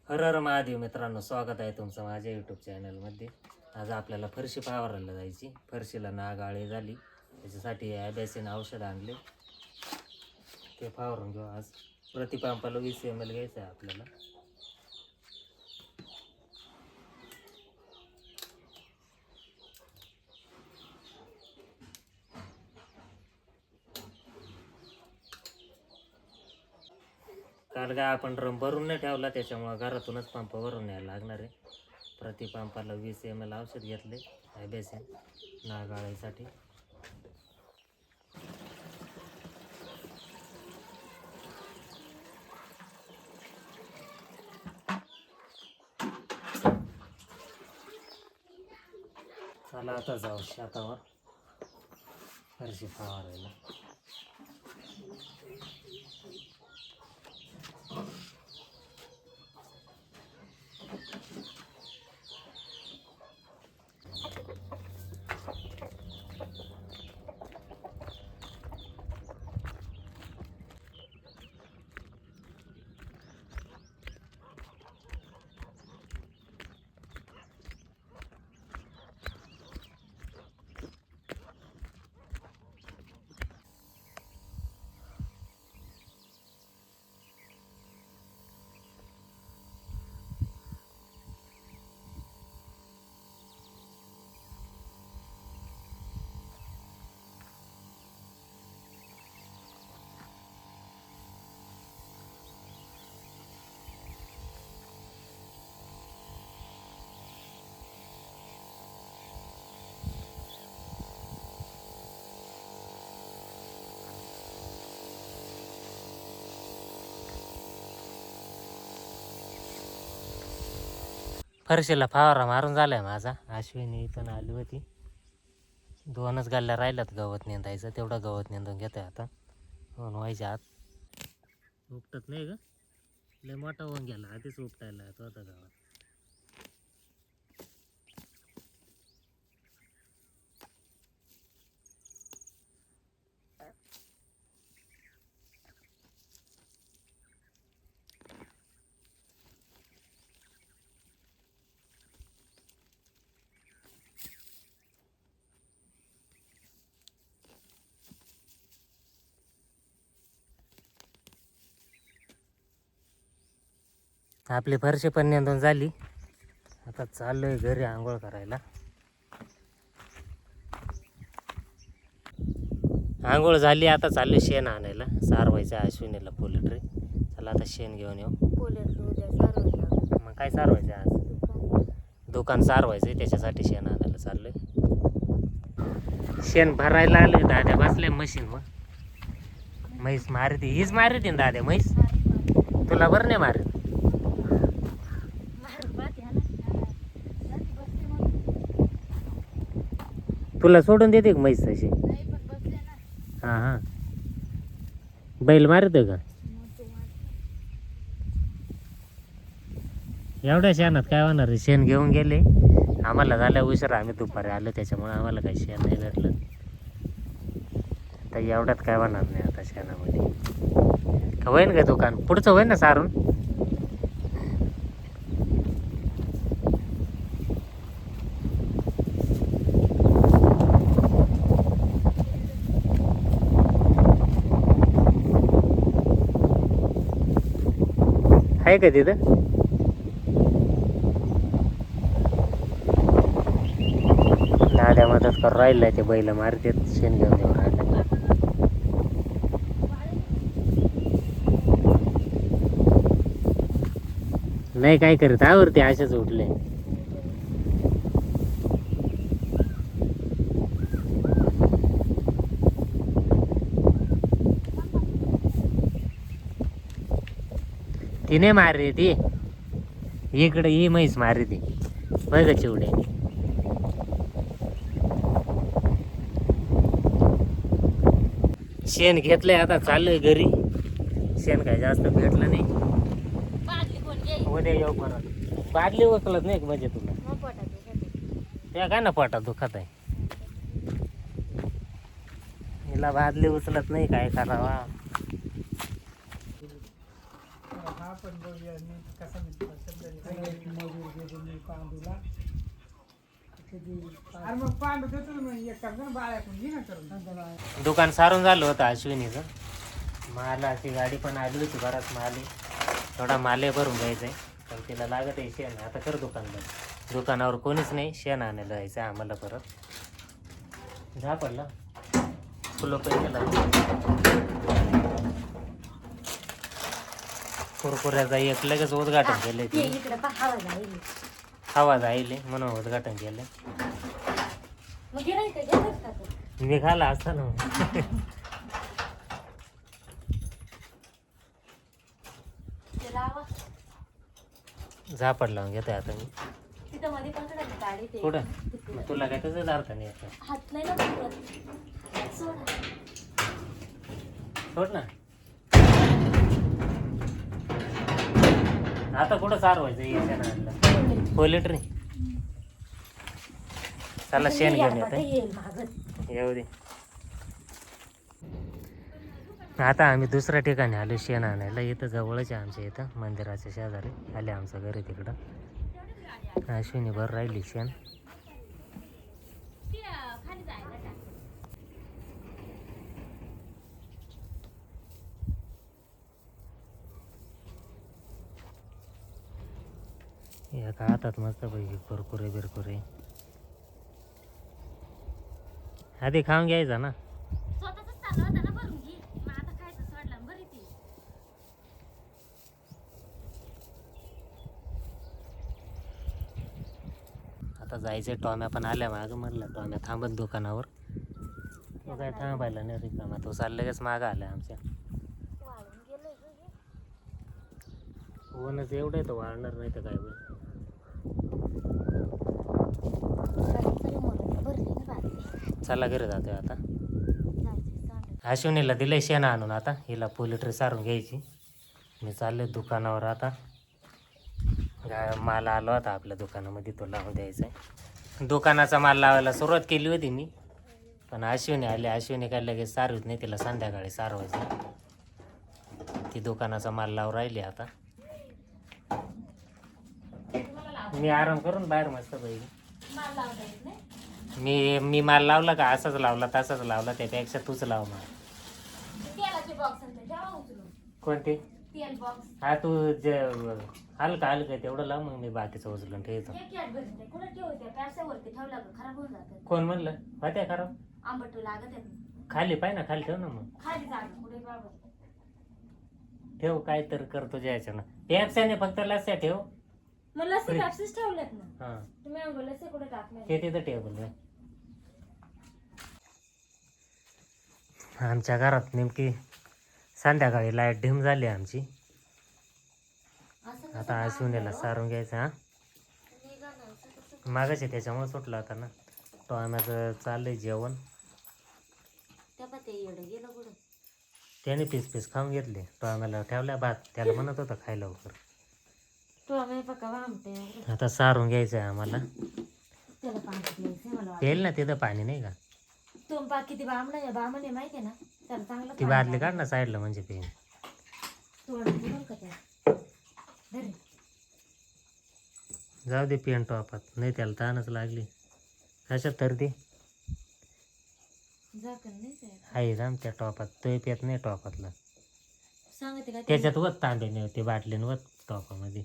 हर हर महादेव मित्रांनो, स्वागत आहे तुमचं माझ्या यूट्यूब चॅनलमध्ये. आज आपल्याला फरशी फवारायला जायची. फरशीला नाग आळे झाली, त्याच्यासाठी ॲबॅसिन औषध आणले, ते फवारून घेऊ आज. प्रतिपंपाला 20 ml घ्यायचं आहे आपल्याला. काल काय आपण ड्रम भरून नाही ठेवला, त्याच्यामुळं घरातूनच पंप भरून यायला लागणार आहे. प्रतिपंपाला 20 ml औषध घेतले ॲबॅसिन नाग आळीसाठी. चला आता जाऊ शेतावर फरशी फवारायला. फरशीला फवारा मारून झालाय माझा. अश्विनी पण आली होती. 2च गाल्ल्या राहिल्यात गवत नेंदायचं, तेवढं गवत नेंदून घेतोय आता. व्हायच्या आत उपटत नाही ग, लय मोठा होऊन गेला, आधीच उपटायला तो आता गावात. आपली फरशी पण नेंदून झाली. आता चाललोय घरी आंघोळ करायला. आंघोळ झाली, आता चाललोय शेण आणायला. सारवायचं अश्विनीला पोल्ट्री. चला आता शेण घेऊन येऊ. मग काय सारवायचं आज? दुकान सारवायचंय, त्याच्यासाठी शेण आणायला चाललोय. शेण भरायला आलोय. दाद्या बसले मशीन. मग म्हैस मारती, हीच मारती ना दाद्या म्हैस? तुला बरं नाही मारत? तुला सोडून देते का म्हैस तशी? हां हां, बैल मारतोय का? एवढ्या शेणात काय होणार आहे? शेण घेऊन गेले, आम्हाला झाल्या उशीर, आम्ही दुपारी आलो, त्याच्यामुळे आम्हाला काही शेण नाही भेटलं. तर एवढ्यात काय होणार नाही आता शेणामध्ये. का होईन का दुकान पुढचं होईन ना सारून? आहे का तिथं? दाद्या मदत करून राहिलाय, ते बैल मारतात, शेण घेऊन येऊन राहिला. नाही काय करत आवरते, अशाच उठले. ती नाही मारली, ती इकडे ही म्हैस मारली ती. बघ चिवडे. शेण घेतलंय, आता चाललोय घरी. शेण काय जास्त भेटलं नाही. उद्या येऊ परत. बादली उचलत नाही म्हणजे तुला त्या काय ना पोटात दुखत आहे. हिला बादली उचलत नाही, काय करावा. हा पण बघूया मी कसा मित्र दुकान सारून झालं होतं अश्विनीचं. मालाची गाडी पण आली होती, बराच माल आहे. थोडा माले भरून घ्यायचा आहे, पण तिला लागत आहे शेण. आता कर दुकान बंद. दुकानावर कोणीच नाही, शेण आणायला जायचं आहे आम्हाला परत. जा पडला फुलं पैसे कुरकुऱ्याचा एक लगेच उद्घाटन केलंय ते. हवा जाईल म्हणून उद्घाटन केलंय. निघाला असता ना. झापड लावून घेतोय आता मी. कुठं तुला काय कसं अर्थ नाही येत. सोड ना. आता कुठं सारवायचं येणार पोलिट्री. चला शेण घेऊन येते, येऊ दे. आता आम्ही दुसऱ्या ठिकाणी आलो शेण आणायला. इथं जवळच आहे आमच्या इथं, मंदिराच्या शेजारी आले आमचं घर आहे तिकडं. अश्विनी भर राहिली शेण. एका हातात मस्त पैकी कुरकुरे बिरकुरे. आधी खाऊन घ्यायचा ना. आता जायचंय. टॉम्या पण आल्या मागं. म्हणलं टॉम्या थांबत दुकानावर. तो काय थांबायला नाही रिकामा. तो लगेच मागं आलाय आमच्या. ऊनच एवढं आहे तर वाळणार नाही तर काय होईल. चला घरी जातोय आता. अश्विनीला दिलंय शेण आणून. आता हिला पोलिट्री सारून घ्यायची. मी चाललोय दुकानावर आता. माल आला होता आपल्या दुकानामध्ये, तो लावून द्यायचा आहे. दुकानाचा माल लावायला सुरुवात केली होती मी, पण अश्विनी आली. अश्विनी काय लगेच सारवीत नाही, तिला संध्याकाळी सारवायचं. ती दुकानाचा माल लावून राहिली आता. मी आराम करून बाहेर मस्त पाहिजे. मी माल लावला का असाच लावला तसाच लावला, त्यापेक्षा तूच लाव माल. कोणते? हा तू हलका हलका तेवढं लाव, मग मी बाकीचं उचलून ठेवतो. कोण म्हणलं होत्या खराब? खाली पाय ना, खाली ठेव ना. मग ठेव, काय तर करतो जायचं ना. पेप्स्याने फक्त लस्या ठेव. ते तिथं टेबल आहे. आमच्या घरात नेमकी संध्याकाळी लाईट डिम झाली आमची. आता अश्विनीला सारून घ्यायचं. हा मागाशी त्याच्यामुळे सुटला होता ना. टॉमॅचं चाललंय जेवण. त्याने पीस पीस खाऊन घेतले. टॉमॅला ठेवल्या भात. त्याला म्हणत होता खायला लवकर. आता सारून घ्यायचं आहे आम्हाला. पेल ना तिथं पाणी नाही का? ती बादली काढ ना साईडला, म्हणजे पेन. जाऊ दे पेन टॉपात, नाही त्याला ताणच लागली. कशात तर ते आहे जाम त्या टॉपात. तो पेत नाही टॉपातला. त्याच्यात वत तांबे ते बाटलीन वत टॉपामध्ये.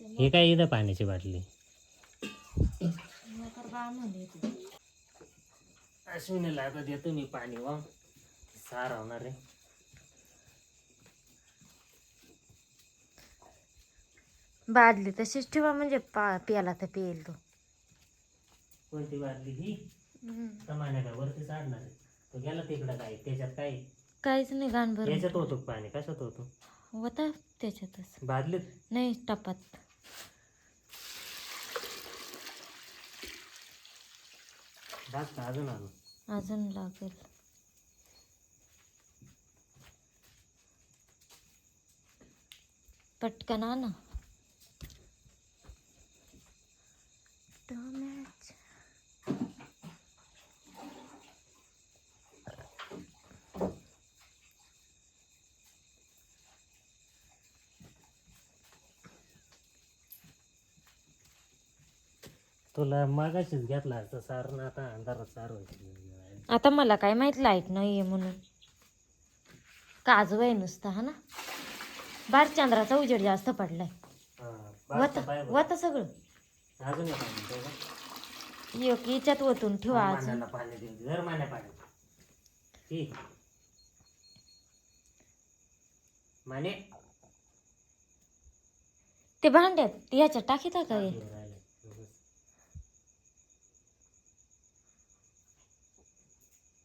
हे काय इथं पाण्याची बाटली. अश्विनीला आता देतो मी पाणी वा सारवणार आहे. बादली तशीच ठेवा, म्हणजे प्याला तर पिईल तो. कोणती बादली ही? समान्या काय वरती साडणार आहे. तो गेला तिकडं. काय त्याच्यात काय? काहीच नाही. गाण भरून त्याच्यात होतो पाणी. कशात होतो? होता त्याच्यातच. बादलीत नाही, टपात. अजून आलो. अजून लागेल. पटकन आणा. तुला मागाशीच घेतला असता सारण, आता अंधारात सार व्हायची. आता मला काय माहित लाईट नाहीये म्हणून. काजू आहे नुसता हा ना. बार चंद्राचा उजेड जास्त पडलाय. वत सगळं अजून एक म्हणतो का? एक याच्यात वतून ठेवा अजून. मान्याला पाणी देऊ, जर मान्या पाणी ठीक माने ते भांड्यात याच्यात टाकीत का हे?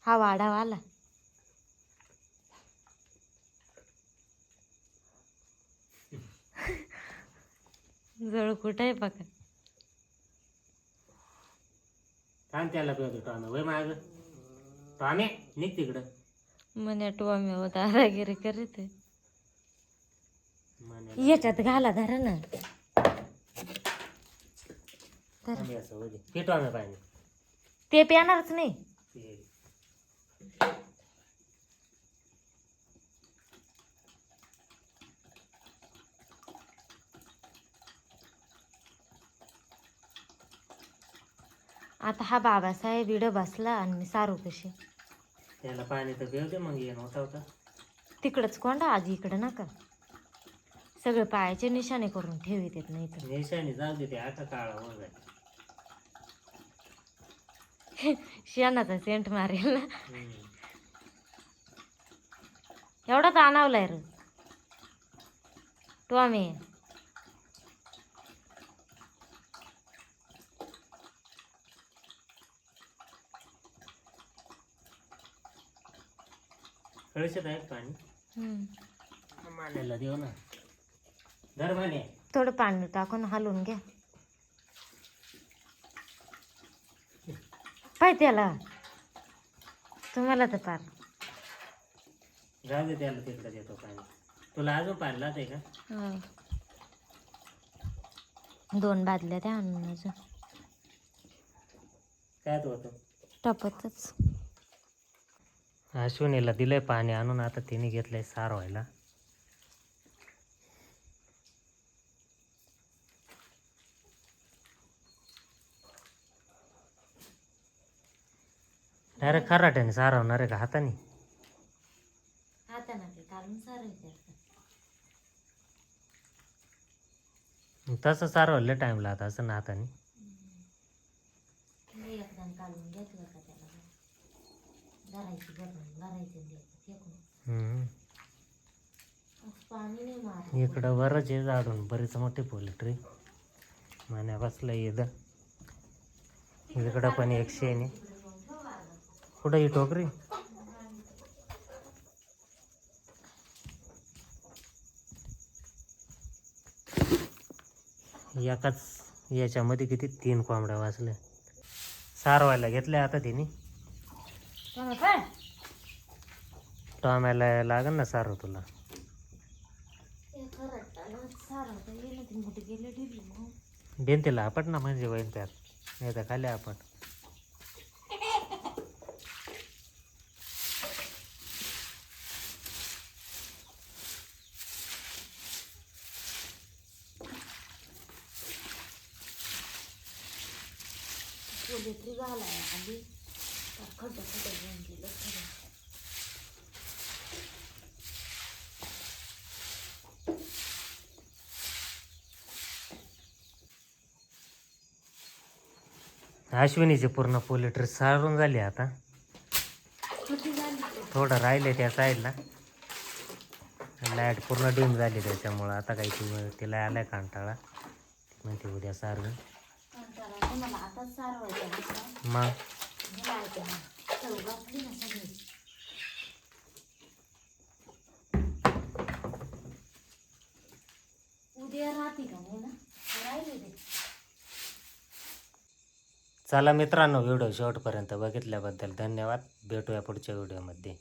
हा वाढा आला. जळ कुठं आहे बघा. सांग त्याला पिवतो टॉमे, वय माग टॉमे निघ तिकडं. म्हणे टोम्या दादागिरी करीत आहे. मान्याला याच्यात घाला धरा ना. आम्ही असं होते ते टॉमे पाणी ते प्यानारच नाही. ते आता हा बाबासाहेब इडं बसला आणि मी सारू कशी त्याला पाणी तर पिऊ दे, मग ये नव्हता होता तिकडंच कोंडा आजी इकडं नका. सगळे पायाचे निशाणे करून ठेवीत येत नाही तर. निशाणी जाऊ दे, ते आता काळा होऊन जाईल. शेणाचा सेंट मारेल ना. हम्म. एवढा ताणावलाय र टॉमे. कळशात आहे पाणी, मान्याला देऊ ना. धर माने. थोडं पाणी टाकून हलवून घ्या. पाय त्याला तुम्हाला तर पार. जाऊ दे, त्याला तिकडं देतो पाणी. तुला अजून पाणी लागतंय का? 2 बादल्या द्या आणून अजून. काय तो होतं टपतच. अश्विनीला दिलंय पाणी आणून, आता तिने घेतलंय सार व्हायला. डायरेक्ट खराट्याने सारवणार आहे का हाताने? हाताने ते काढून सारायचं. तसं सारवलं टाइम लागत असं ना हाताने. एकदम काढून घेतलं का त्याला धरायची गरम धरायचं फेकून. पाणी नाही मार. इकडं बरंच आहे जाडून, बरीच मोठी पोल्ट्री मान्या बसला येद. इकडं पण 100 ने. कुठं ही टोकरी? एकाच याच्यामध्ये किती 3 कोंबड्या वाचल्या. सारवायला घेतल्या आता तिने. टॉमॅला लागन ना सारो तुला. भिंतीला आपट ना, म्हणजे होईल त्यात, नाही तर खाली आपण. पोलेट्री घालाय आली खड्डं खड्डं घेऊन गेलं खरं. अश्विनीची पूर्ण पोल्ट्री सारून झाली. आता थोडं राहिले त्या साईडला. लाईट पूर्ण डिम झाली त्याच्यामुळं आता काही तिला आलाय कंटाळा. म्हणते उद्या सारवून. मग उद्या राहते का नाही ना राहिले. चला मित्रांनो, व्हिडिओ शेवटपर्यंत बघितल्याबद्दल धन्यवाद. भेटूया पुढच्या व्हिडिओमध्ये.